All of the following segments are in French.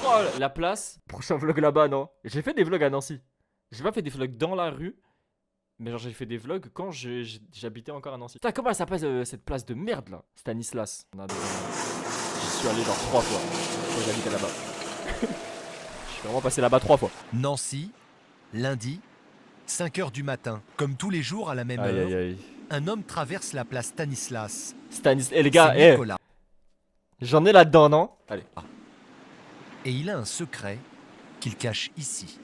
Oh, la place. Prochain vlog là-bas, non? J'ai fait des vlogs à Nancy. J'ai pas fait des vlogs dans la rue. Mais genre j'ai fait des vlogs quand j'habitais encore à Nancy. Putain, comment elle s'appelle cette place de merde là? Stanislas. J'y suis allé genre 3 fois. Quand j'habitais là-bas. Je suis vraiment passé là-bas 3 fois. Nancy, lundi, 5 h du matin. Comme tous les jours à la même Aïe heure, aïe aïe. un homme traverse la place Stanislas. Eh les gars, C'est eh, Nicolas. j'en ai là-dedans, non? Allez. Et il a un secret qu'il cache ici.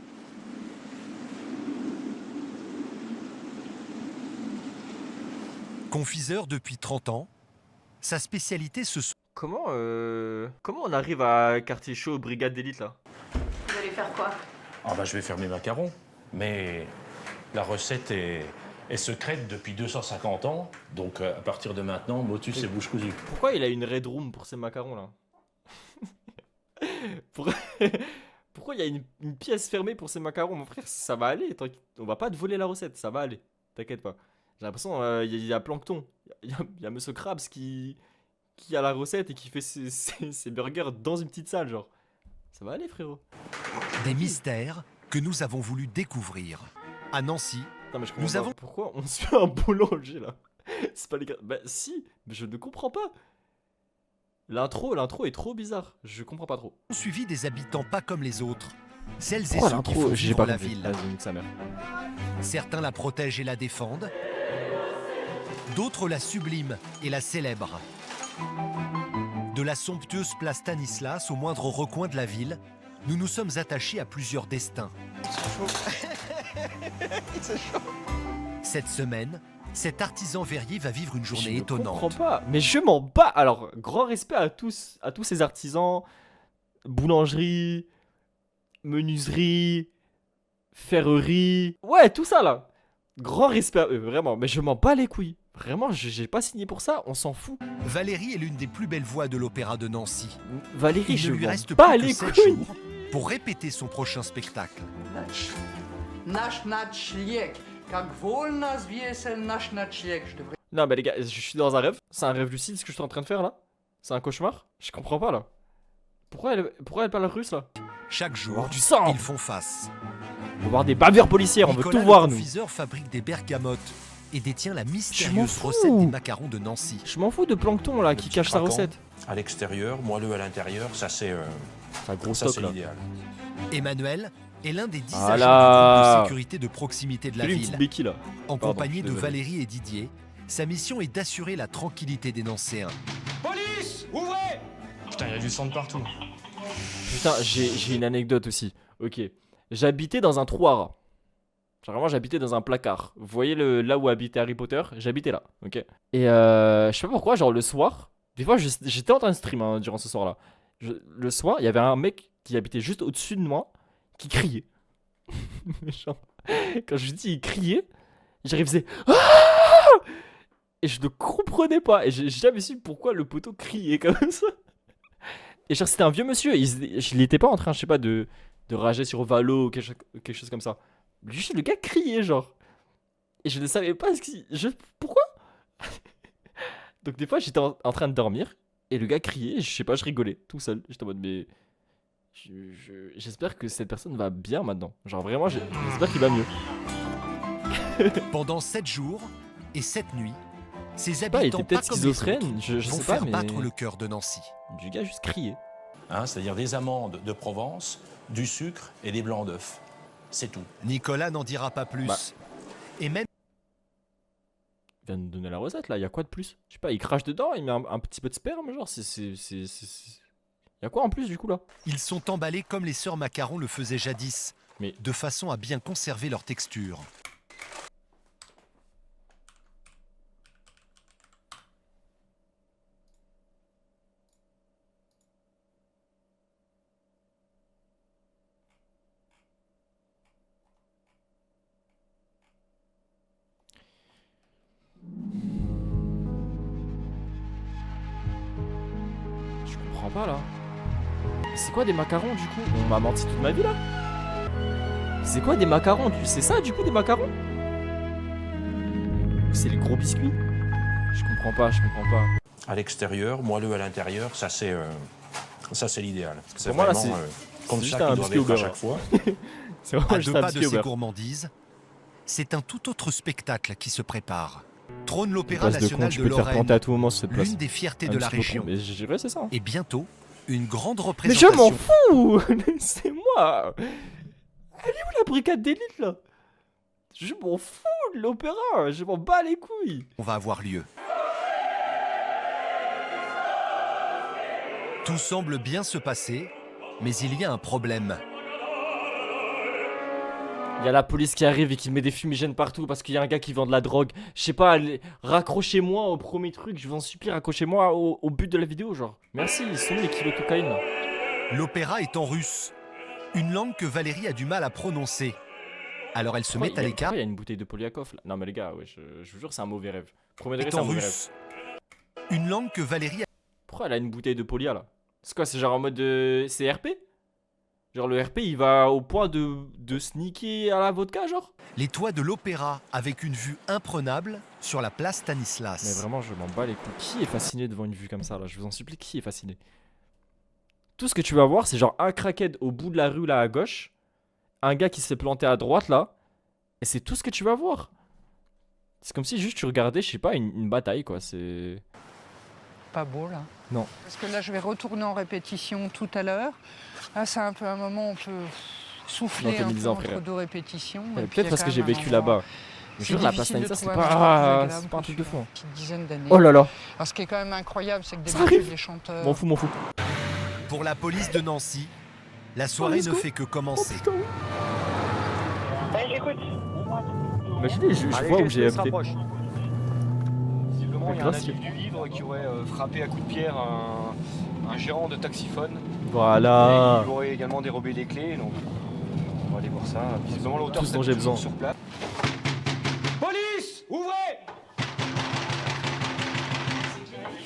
Confiseur depuis 30 ans, sa spécialité ce sont Comment on arrive à quartier chaud, brigade d'élite là? Vous allez faire quoi? Ah bah je vais faire mes macarons, mais la recette est secrète depuis 250 ans, donc à partir de maintenant, motus et bouche cousue. Pourquoi il a une red room pour ses macarons là? Pourquoi il y a une pièce fermée pour ses macarons, mon frère? Ça va aller, on va pas te voler la recette, ça va aller, t'inquiète pas. J'ai l'impression il y a Plankton, il y a Monsieur Krabs qui a la recette et qui fait ses burgers dans une petite salle, genre. Ça va aller, frérot. des mystères que nous avons voulu découvrir. À Nancy, Non, mais je comprends Nous pas. avons- Pourquoi on se fait un boulanger là? C'est pas les gars. Bah si, mais je ne comprends pas. L'intro est trop bizarre. Je comprends pas trop. suivi des habitants pas comme les autres. Celles et Pourquoi ceux qui l'intro? font J'ai vivre pas la compris. ville. Vas-y, nique sa mère. Certains la protègent et la défendent. D'autres la subliment et la célèbrent. De la somptueuse place Stanislas au moindre recoin de la ville, nous nous sommes attachés à plusieurs destins. Cette semaine, cet artisan verrier va vivre une Je journée ne étonnante. comprends pas. Mais je m'en bats. Alors, grand respect à tous ces artisans, boulangerie, menuiserie, ferrerie. Ouais, tout ça là. Grand respect à eux, vraiment. Mais je m'en bats les couilles. Vraiment, j'ai pas signé pour ça. On s'en fout. Valérie est l'une des plus belles voix de l'opéra de Nancy. Valérie, Il je ne lui m'en reste bats plus que les 7 couilles. jours pour répéter son prochain spectacle. Наш ночлег. Как вольно взвесен наш ночлег. Non, mais les gars, je suis dans un rêve. C'est un rêve lucide ce que je suis en train de faire là. C'est un cauchemar. Je comprends pas là. Pourquoi elle parle russe là? Chaque On va jour, voir du sang. ils font face. On va voir des bavures policières. On veut Nicolas, tout le voir nous. confiseur, fabrique des bergamotes et détient la m'en mystérieuse fous. recette des macarons de Nancy. Je m'en fous de Plankton là qui petit cache sa craquant. recette. À l'extérieur, moelleux à l'intérieur, ça c'est C'est un gros ça, stock c'est là. l'idéal. Emmanuel est l'un des 10 Ah agents là. du groupe de sécurité de proximité de la Fais-lui une petite ville. béquille là. En Pardon, compagnie je de suis désolé. Valérie et Didier, sa mission est d'assurer la tranquillité des Nancéens. Police, ouvrez! Putain, il y a du sang de partout. Putain, j'ai une anecdote aussi. Ok. J'habitais dans un trou à rats. Genre vraiment, j'habitais dans un placard. Vous voyez là où habitait Harry Potter? J'habitais là, ok. Et je sais pas pourquoi, genre le soir, des fois j'étais en train de stream hein, durant ce soir-là. Le soir, il y avait un mec qui habitait juste au-dessus de moi qui criait. Genre, quand je dis il criait, j'arrive faisais ah et je ne comprenais pas. Et j'ai jamais su pourquoi le poteau criait comme ça. Et genre c'était un vieux monsieur, il était pas en train, je sais pas, de rager sur Valo ou quelque chose comme ça. Juste le gars criait genre. Et je ne savais pas pourquoi. Donc des fois j'étais en train de dormir et le gars criait et je sais pas, je rigolais tout seul. J'étais en mode mais... J'espère que cette personne va bien maintenant. Genre vraiment, j'espère qu'il va mieux. Pendant 7 jours et 7 nuits, ces Je sais pas, il habitants était peut-être pas comme les schizophrène, autres je vont sais pas, faire mais... battre le cœur de Nancy. Du gars juste criait. Hein, c'est-à-dire des amandes de Provence, du sucre et des blancs d'œufs. C'est tout. Nicolas n'en dira pas plus. Bah. Et même Il vient de nous donner la recette là, il y a quoi de plus? Je sais pas, il crache dedans, il met un petit peu de sperme, genre, y a quoi en plus du coup là? ils sont emballés comme les sœurs Macaron le faisaient jadis, Mais- de façon à bien conserver leur texture. Je comprends pas là. C'est quoi des macarons du coup? On m'a menti toute ma vie là? C'est quoi des macarons? C'est ça du coup des macarons? C'est les gros biscuits? Je comprends pas. À l'extérieur, moelleux à l'intérieur, ça c'est l'idéal. C'est Pour moi, là, vraiment, c'est- Comme C'est juste ça un qu'ils doivent biscuit au être à beurre. chaque fois. C'est vraiment À juste deux un pas de biscuit au ces beurre. gourmandises, c'est un tout autre spectacle qui se prépare. Trône Une l'Opéra place de con, national tu de peux te faire planter à Lorraine, tout moment sur cette place. l'une des fiertés Un de la petit peu con, région. mais je dirais c'est ça. hein. Et bientôt, une grande Mais je représentation. m'en fous. C'est moi. Elle est où la brigade d'élite là? Je m'en fous de l'opéra. Je m'en bats les couilles. va avoir lieu. Tout semble bien se passer, mais il y a un problème. Il y a la police qui arrive et qui met des fumigènes partout parce qu'il y a un gars qui vend de la drogue. Je sais pas, raccrochez-moi au premier truc, je vous en supplie, raccrochez-moi au but de la vidéo, genre. Merci, ils sont les kilos de cocaïne là. L'opéra est en russe, une langue que Valérie a du mal à prononcer. Alors elle se Pourquoi met à l'écart. pourquoi il y a une bouteille de Polyakov là? Non mais les gars, ouais, je vous jure, c'est un mauvais rêve. Premier degré, Est c'est un en mauvais rêve. russe. Une langue que Valérie Pourquoi elle a une bouteille de Polia là? C'est quoi, c'est genre en mode de... C'est RP? Genre le RP il va au point de sneaker à la vodka genre? les toits de l'opéra avec une vue imprenable sur la place Mais Stanislas. vraiment je m'en bats les couilles. Qui est fasciné devant une vue comme ça là? Je vous en supplie, qui est fasciné? Tout ce que tu vas voir c'est genre un crackhead au bout de la rue là à gauche, un gars qui s'est planté à droite là, et c'est tout ce que tu vas voir. C'est comme si juste tu regardais, je sais pas, une bataille quoi, c'est... Pas beau là. Non. Parce que là, je vais retourner en répétition tout à l'heure. Là, c'est un peu un moment où on peut souffler un peu Tamisant, entre frère. deux répétitions. Et puis, il y Peut-être a parce quand que j'ai même un vécu endroit- là-bas. Je C'est jure, la place difficile de Stanislas, c'est trouver un pas... endroit plus c'est agréable pas un que truc de fou. celui-là, une petite dizaine d'années. Oh là là, Alors, ce qui est quand même incroyable, c'est que Ça d'habitude, arrive. les chanteurs... m'en fous, m'en fous. Pour la police de Nancy, la soirée let's ne go. fait que commencer. Putain, oui. Imaginez, je vois où j'ai habité. Visiblement, il y a un Glacier. natif du Livre qui aurait frappé à coups de pierre un gérant de taxiphone. Et Voilà. il aurait également dérobé les clés, donc on va aller voir ça. Visiblement, l'auteur Tout ce serait dont j'ai toujours besoin. sur place. Police, ouvrez!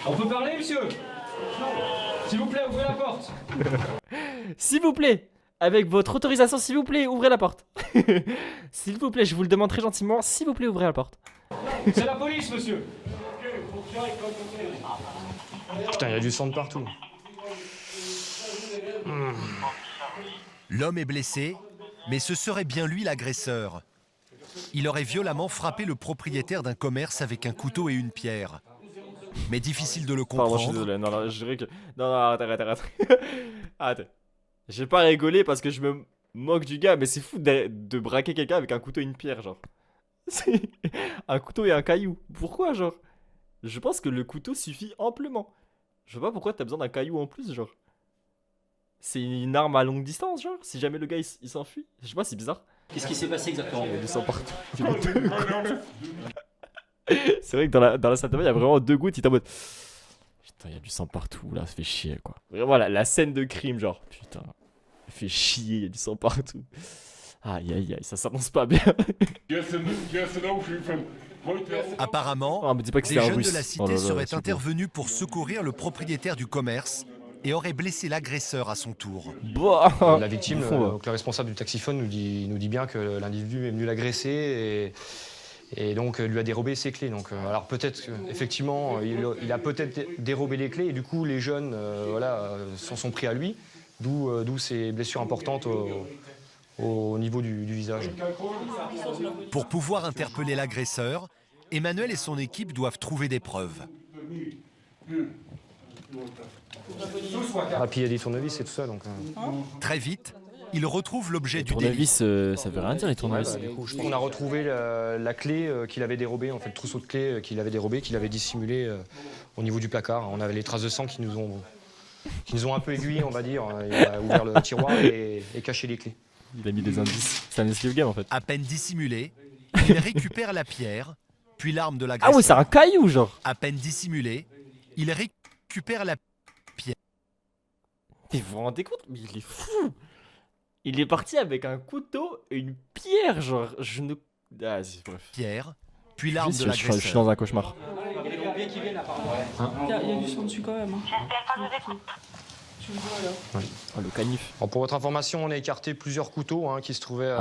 On peut parler, monsieur? S'il vous plaît, ouvrez la porte. S'il vous plaît, avec votre autorisation, s'il vous plaît, ouvrez la porte. S'il vous plaît, je vous le demande très gentiment, s'il vous plaît, ouvrez la porte. C'est la police, monsieur. Putain, il y a du sang de partout. L'homme est blessé, mais ce serait bien lui l'agresseur. Il aurait violemment frappé le propriétaire d'un commerce avec un couteau et une pierre. Mais difficile de le Pardon, je suis comprendre. désolé. Non, non, je dirais que. Non, non, arrête. Arrête. J'ai pas rigolé parce que je me moque du gars, mais c'est fou de braquer quelqu'un avec un couteau et une pierre, genre. C'est un couteau et un caillou. Pourquoi, genre? Je pense que le couteau suffit amplement. Je vois pas pourquoi t'as besoin d'un caillou en plus, genre. C'est une arme à longue distance, genre. Si jamais le gars il s'enfuit. Je sais pas, c'est bizarre. Qu'est-ce qui s'est passé exactement? Il y a du sang partout. Il y a deux gouttes. C'est vrai que dans la salle de bain, il y a vraiment deux gouttes. Il est en mode. Putain, il y a du sang partout. Là, ça fait chier, quoi. Vraiment, la scène de crime, genre. Putain, ça fait chier. Il y a du sang partout. Aïe, aïe, aïe, ça s'annonce pas bien. Apparemment, Ah, me dis pas que des c'était un jeunes russe. de la Oh cité là là, seraient s'il vous plaît. intervenus pour secourir le propriétaire du commerce et auraient blessé l'agresseur à son tour. Bah, La victime, bouffon, va. donc le responsable du taxiphone nous dit bien que l'individu est venu l'agresser et donc lui a dérobé ses clés. Donc, alors peut-être qu'effectivement, il a peut-être dérobé les clés et du coup les jeunes s'en sont pris à lui, d'où ces blessures importantes au niveau du visage. Pour pouvoir interpeller l'agresseur, Emmanuel et son équipe doivent trouver des preuves. Ah, puis il y a des tournevis et tout ça. Donc, Très vite, ils retrouvent l'objet Les du délit. tournevis, ça veut rien dire, les tournevis. du coup, on a retrouvé la clé qu'il avait dérobée, en fait, le trousseau de clés qu'il avait dérobé, qu'il avait dissimulé au niveau du placard. On avait les traces de sang qui nous ont un peu aiguillés, on va dire. Il a ouvert le tiroir et caché les clés. Il a mis des indices. C'est un escape game en fait. À peine dissimulé, il récupère la pierre, puis l'arme de Ah l'agresseur. ouais, c'est un caillou, genre. À peine dissimulé, il récupère la Mais vous vous rendez compte? Mais il est fou! Il est parti avec un couteau et une pierre, genre. Je ne. Ah, c'est bref. pierre, puis l'arme de Je suis l'agresseur. dans un cauchemar. Il y a des pompiers qui viennent apparemment. Il y a du sang dessus quand même. Tu le vois là. Oh, le canif. Alors, pour votre information, on a écarté plusieurs couteaux qui se trouvaient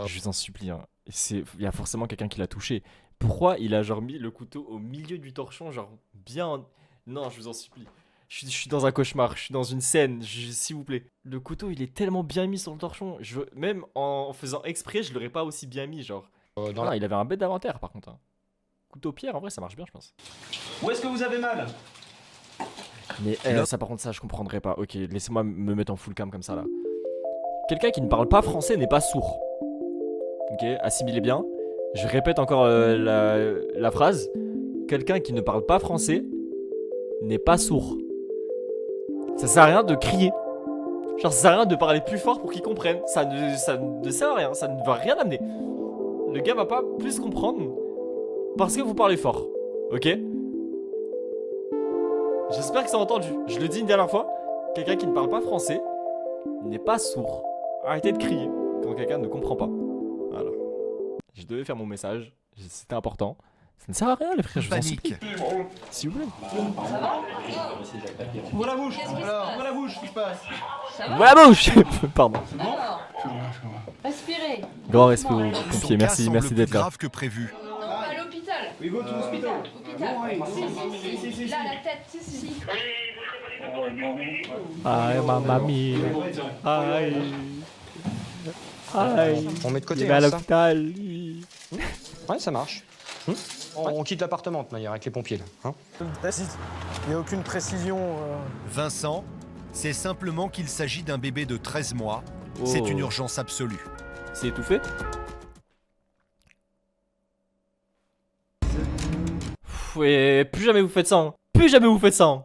Je vous en supplie, hein. Il y a forcément quelqu'un qui l'a touché. Pourquoi il a genre mis le couteau au milieu du torchon, genre bien. Non, je vous en supplie. Je suis dans un cauchemar, je suis dans une scène, s'il vous plaît. Le couteau, il est tellement bien mis sur le torchon. Même en faisant exprès, je l'aurais pas aussi bien mis, genre. Dans Il avait un bête d'inventaire, par contre. Hein. Couteau pierre, en vrai, ça marche bien, je pense. Où est-ce que vous avez mal? Mais ça, par contre, ça, je comprendrais pas. Ok, laissez-moi me mettre en full cam comme ça, là. Quelqu'un qui ne parle pas français n'est pas sourd. Ok, assimilez bien. Je répète encore la phrase. Quelqu'un qui ne parle pas français n'est pas sourd. Ça sert à rien de crier. Genre, ça sert à rien de parler plus fort pour qu'ils comprennent. Ça ne sert à rien, ça ne va rien amener. Le gars va pas plus comprendre parce que vous parlez fort. Ok? J'espère que c'est entendu. Je le dis une dernière fois. Quelqu'un qui ne parle pas français n'est pas sourd. Arrêtez de crier quand quelqu'un ne comprend pas. Voilà. Je devais faire mon message. C'était important. Ça ne sert à rien, les frères. Je vous en supplie. Panique. S'il vous plaît. Ouvre la bouche. Alors, ouvre la bouche, ce qui se passe. Voilà bouche. Pardon. Alors, respirez. Grand respect aux Son pompiers. cas Merci, semble merci plus d'être là. grave que prévu. Non, à l'hôpital. We go to hospital. Hôpital. Si. Là, la tête, si. Aïe, mamma mia. Aïe. Aïe. On met de côté, Il est à hein, ça. l'hôpital, lui. Ouais, ça marche. On quitte l'appartement de manière avec les pompiers là. Hein. Il n'y a aucune précision. Vincent, c'est simplement qu'il s'agit d'un bébé de 13 mois. Oh. C'est une urgence absolue. C'est étouffé. Et plus jamais vous faites ça. Hein. Plus jamais vous faites ça. Hein.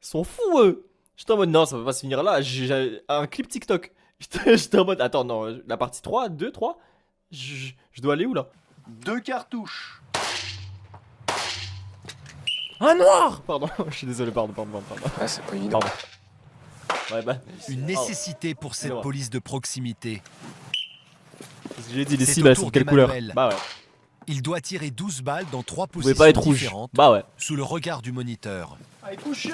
Ils sont fous, eux. J'étais en mode, non, ça va pas se finir là. J'ai un clip TikTok. J'étais en mode, attends, non, la partie 3, 2, 3. Je dois aller où là? 2 cartouches. Un noir. Pardon, je suis désolé, pardon. Ouais, c'est pas évident. Pardon. Ouais, bah. Une nécessité pour cette Excusez-moi. police de proximité. Parce que j'ai dit, les C'est cibles, au elles tour sont de quelle couleur? d'Emmanuel. Bah ouais. Il doit tirer 12 balles dans 3 Vous pouvez positions pas être rouge. différentes, Bah ouais. sous le regard du moniteur. Allez, coucher.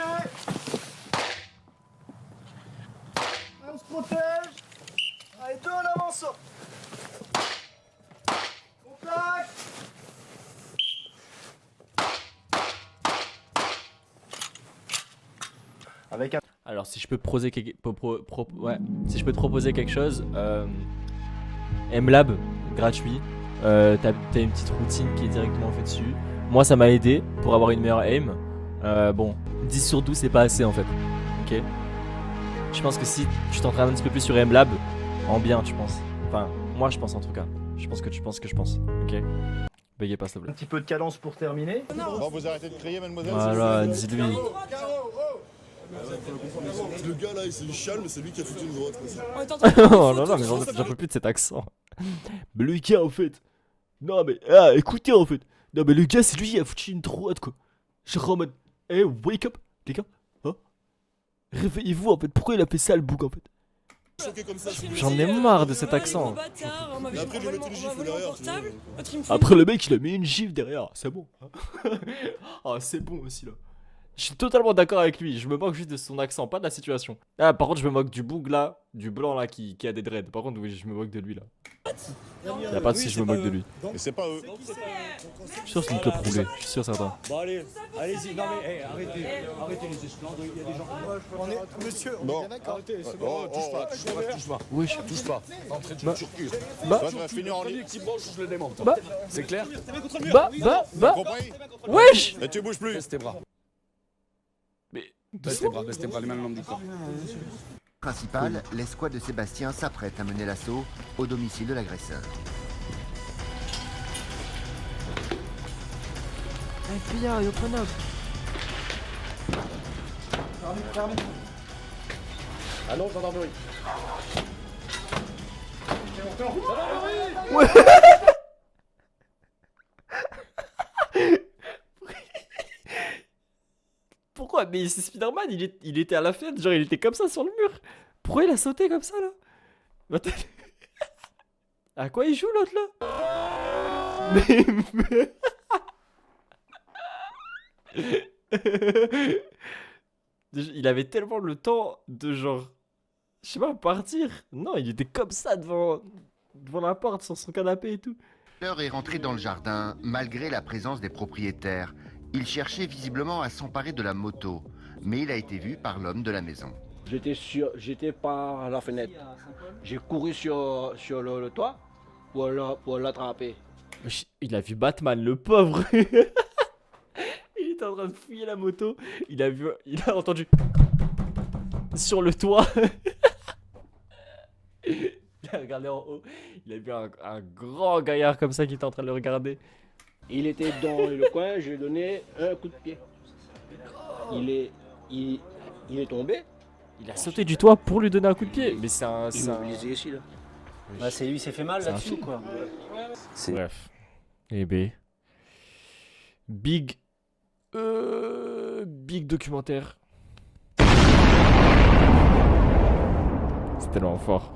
On se protège. Allez, 2 en avance. Contact. Avec un... Alors, si je peux te proposer si je peux te proposer quelque chose, MLab, gratuit. T'as une petite routine qui est directement faite dessus. Moi, ça m'a aidé pour avoir une meilleure aim. Bon, 10 sur 12, c'est pas assez en fait. Ok. Je pense que si tu t'entraînes un petit peu plus sur MLab, en bien, tu penses. Enfin, moi, je pense en tout cas. Je pense que tu penses que je pense. Ok. Veuillez pas, s'il te plaît. Un petit peu de cadence pour terminer. Bon, vous arrêtez de crier, mademoiselle. Voilà, dis-lui. Le gars là, il s'est chiale, mais c'est lui qui a foutu une grotte. Oh là là, mais j'en peux plus de cet accent. Mais le gars, en fait. Non, mais. Ah, écoutez, en fait. Non, mais le gars, c'est lui qui a foutu une droite, quoi. Genre en mode. Eh, wake up, les gars. Hein? Réveillez-vous, en fait. Pourquoi il a fait ça, le bouc, en fait? J'en ai marre de cet accent. Mais après, il lui mettait une gifle derrière. Après, le mec, il a mis une gifle derrière. C'est bon. Ah, c'est bon aussi, là. Je suis totalement d'accord avec lui. Je me moque juste de son accent, pas de la situation. Ah, par contre, je me moque du boug là, du blanc là qui a des dreads. Par contre, oui, je me moque de lui là. Y'a pas de si je me moque de lui. Mais c'est pas eux. Je suis sûr que c'est une clope roulée. Je suis sûr certain. Bon, allez, allez-y. Non, mais arrêtez les esclandres. Il y a des gens. Monsieur, on Bon. est bien d'accord. Arrêtez, c'est bon. Touche pas. Wesh. Touche pas. Entrée de turquie. Bah. Ça va finir en ligne. Petit branche, je le démonte. Bah. C'est clair? Bah. Compris? Wesh. Et tu bouges plus. Baisse tes bras. Mais. Baisse tes bras, les mains le long du corps. Principal, l'escouade de Sébastien s'apprête à mener l'assaut au domicile de l'agresseur. FBI, open up. Allons, gendarmerie. Ouais. Pourquoi? Mais c'est Spider-Man, il était à la fenêtre, genre il était comme ça sur le mur. Pourquoi il a sauté comme ça là? Attends. À quoi il joue l'autre là? Mais... Il avait tellement le temps de genre... Je sais pas, partir. Non, il était comme ça devant la porte sur son canapé et tout. L'heure est rentré dans le jardin malgré la présence des propriétaires. Il cherchait visiblement à s'emparer de la moto. mais il a été vu par l'homme de la maison. J'étais par la fenêtre. J'ai couru sur le toit pour l'attraper. Il a vu Batman, le pauvre. Il était en train de fouiller la moto. Il a entendu sur le toit. Il a regardé en haut. Il a vu un grand gaillard comme ça qui était en train de le regarder. Il était dans le coin, je lui ai donné un coup de pied. Il est tombé. Il a sauté du toit pour lui donner un coup de pied. Mais c'est un. Il m'a brisé ici là. Bah, c'est lui, il s'est fait mal C'est un là-dessus film. quoi. Bref. Eh ben. Big documentaire. C'est tellement fort.